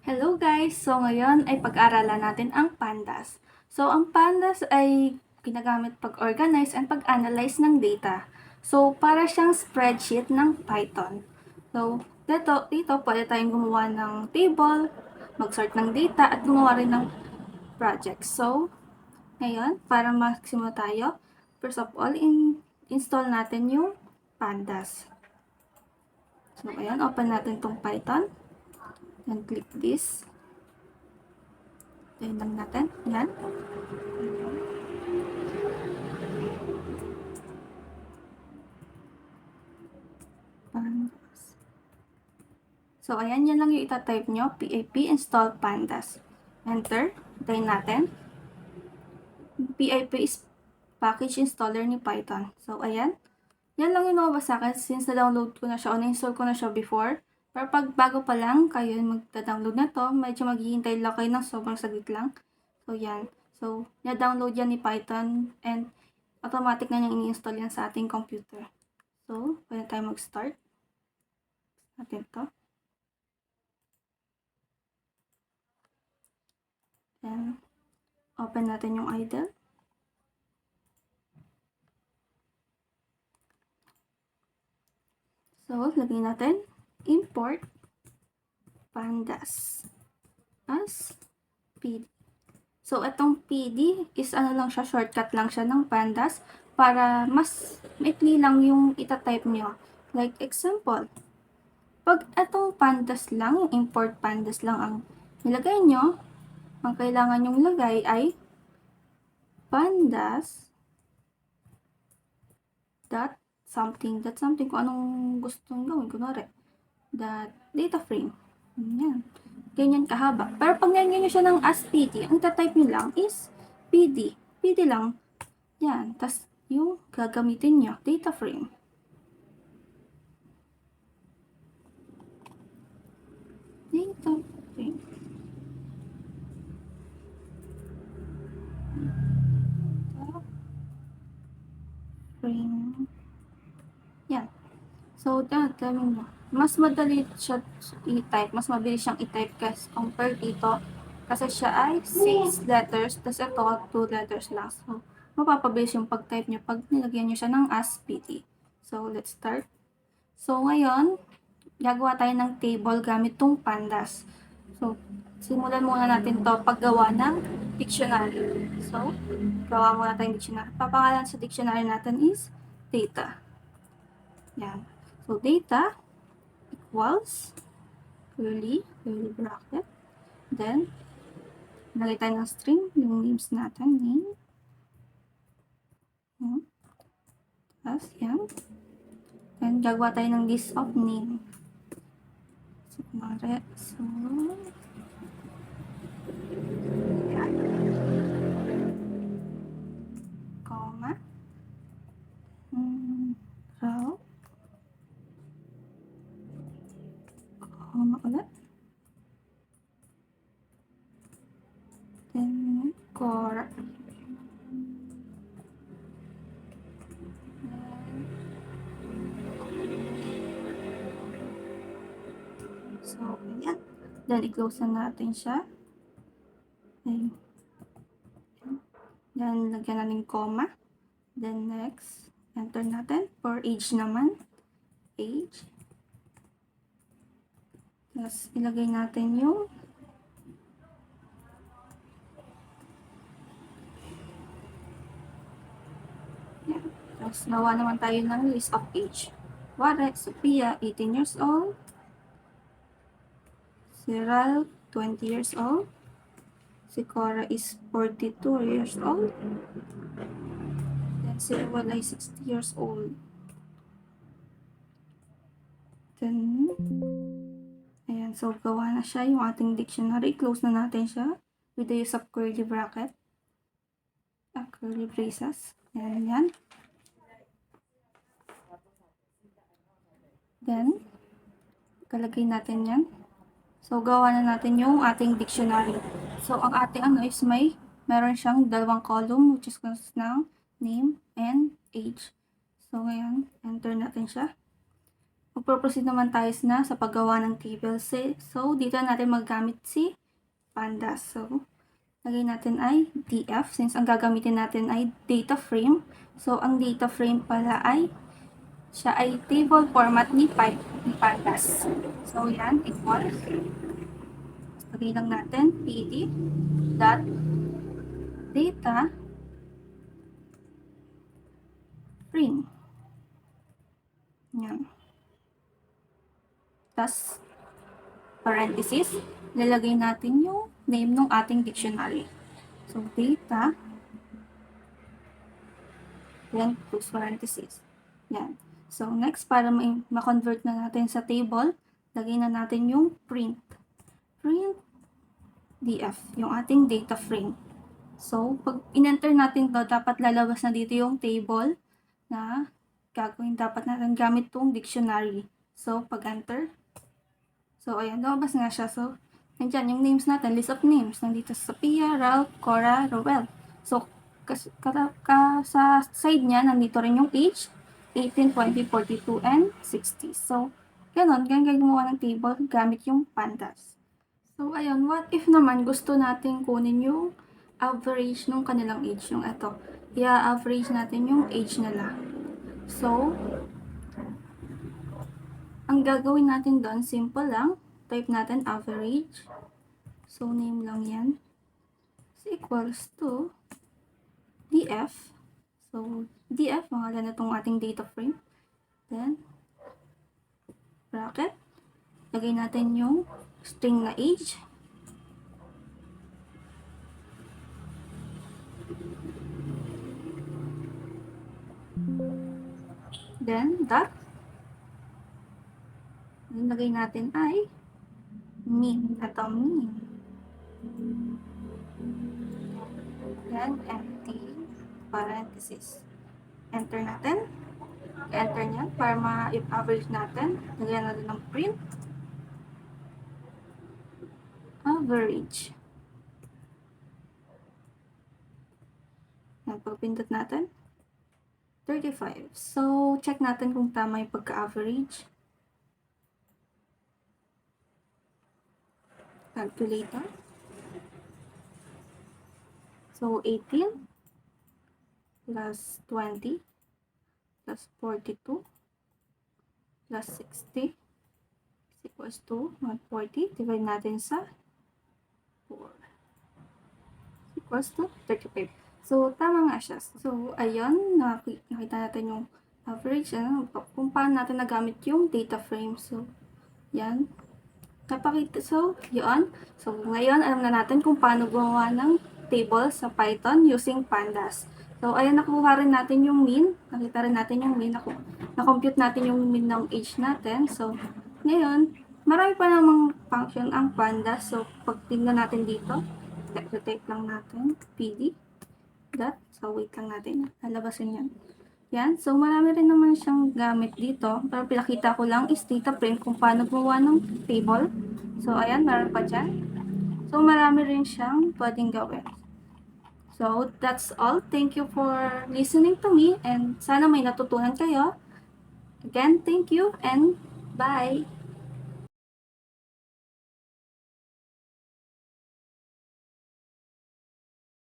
Hello guys! So ngayon ay pag-aaralan natin ang pandas. So ang pandas ay ginagamit pag-organize and pag-analyze ng data. So para siyang spreadsheet ng Python. So dito pwede tayong gumawa ng table, mag-sort ng data at gumawa rin ng project. So ngayon para magsimula tayo, first of all, install natin yung pandas. So ayan, open natin tong Python. Then click this. Then lang natin. Yan. Pandas. So, ayan, yan lang yung itatype nyo. pip install pandas. Enter. Hintayin natin. pip is package installer ni Python. So, ayan. Yan lang yung lumabas sa akin since na-download ko na siya o na-install ko na siya before. Pero pag bago pa lang kayo magta-download na to, medyo maghihintay lang kayo ng sobrang saglit lang. So, yan. So, na-download yan ni Python and automatic na niyang ini-install yan sa ating computer. So, pwede tayo mag-start. Natin to. Then, open natin yung idle. So, lagay natin import pandas as pd. So, itong pd is ano lang siya, shortcut lang siya ng pandas para mas maikli lang yung itatype nyo. Like example, pag itong pandas lang, yung import pandas lang ang nilagay nyo, ang kailangan nyong lagay ay pandas dot something kung anong gustong gawin. Kunwari, dot data frame. Ganyan. Ganyan kahaba. Pero pag nilagyan nyo siya ng as pd, ang itatype nyo lang is pd. Pd lang. Yan. Tapos, yung gagamitin nyo, data frame. Data frame. Data frame. Yan. So, dami mo. Mas madali siya i-type. Mas mabilis siyang i-type kasi compared dito. Kasi siya ay 6 letters. Tapos ito, 2 letters lang. So, mapapabilis yung pag-type nyo pag nilagyan nyo siya ng ASCII. So, let's start. So, ngayon, gagawa tayo ng table gamit tong pandas. So, simulan muna natin to paggawa ng dictionary. So, gawa muna tayong dictionary. Papangalan sa dictionary natin is data. Yan. So, data equals curly bracket. Then, nalagay tayo ng string, yung names natin, name. Tapos, yan. Then, gagawa tayo ng list of name. So, kumare, so, yan. Comma. Row. Comma ulit. Then, Cora. So, ayan. Then, i-close na natin siya. Okay. Then, lagyan natin comma. Then, next, enter natin. For age naman. Age. Tapos, ilagay natin yung yan. Tapos, gawa naman tayo ng list of age. Wari, Sophia, 18 years old. Cyril, 20 years old. Si Cora is 42 years old. Then si Ewal ay 60 years old. Then, ayan. So, gawa na siya yung ating dictionary. Close na natin siya with the use of curly bracket. Curly braces. Ayan, yan. Then, kalagay natin yan. So, gawa na natin yung ating dictionary. So, ang ating ano is meron siyang dalawang column which is consists ng name and age. So, ngayon, enter natin siya. Magpo-proceed naman tayo sa paggawa ng table. So, dito natin maggamit si pandas. So, lagay natin ay df since ang gagamitin natin ay data frame. So, ang data frame pala ay siya ay table format ni pandas. So, yan, equals. Lagay lang natin pd dot data frame. Yan. Tas, parenthesis, lalagay natin yung name ng ating dictionary. So, data, then close parenthesis. Yan. So, next, para ma-convert na natin sa table, lagay na natin yung print. Print df, yung ating data frame. So, pag in-enter natin to, dapat lalabas na dito yung table na gagawin dapat natin gamit tong dictionary. So, pag-enter. So, ayan, lumabas nga siya. So, nandyan yung names natin, list of names. Nandito sa Sophia, Ralph, Cora, Roel. So, sa side niya, nandito rin yung age, 18, 20, 42, and 60. So, ganun gumawa ng table gamit yung pandas. So, ayun, what if naman gusto natin kunin yung average ng kanilang age, yung ito. I-average natin yung age nila. So, ang gagawin natin doon, simple lang. Type natin average. So, name lang yan. Is equals to df. So, df, pangalan na itong ating data frame. Then, bracket. Lagay natin yung string na age. Then, dot. Lagay natin ay mean. Ito, mean. Then, empty parenthesis. Enter natin. Enter niya para ma-average natin. Lagyan natin ng print. Average. Yan, pagpindot natin. 35. So, check natin kung tama yung pagka-average. Calculator. So, 18 plus 20 plus 42 plus 60 is equals to 140. Divide natin sa 4. Is equals to 35. So, tama nga siya. So, ayun, nakita natin yung average, kung paano natin nagamit yung data frame. So, yan. Napakita. So, yun. So, ngayon, alam na natin kung paano gumawa ng table sa Python using pandas. So, ayun, nakuha rin natin yung mean. Nakita rin natin yung mean. Na-compute natin yung mean ng age natin. So, ngayon, marami pa namang function ang pandas. So, pag tingnan natin dito, type lang natin, pd. Dot. So, wait lang natin. Lalabasin yan. Yan. So, marami rin naman siyang gamit dito. Pero pinakita ko lang is data frame kung paano gumawa ng table. So, ayan. Meron pa dyan. So, marami rin siyang pwedeng gawin. So, that's all. Thank you for listening to me. And sana may natutunan kayo. Again, thank you and bye!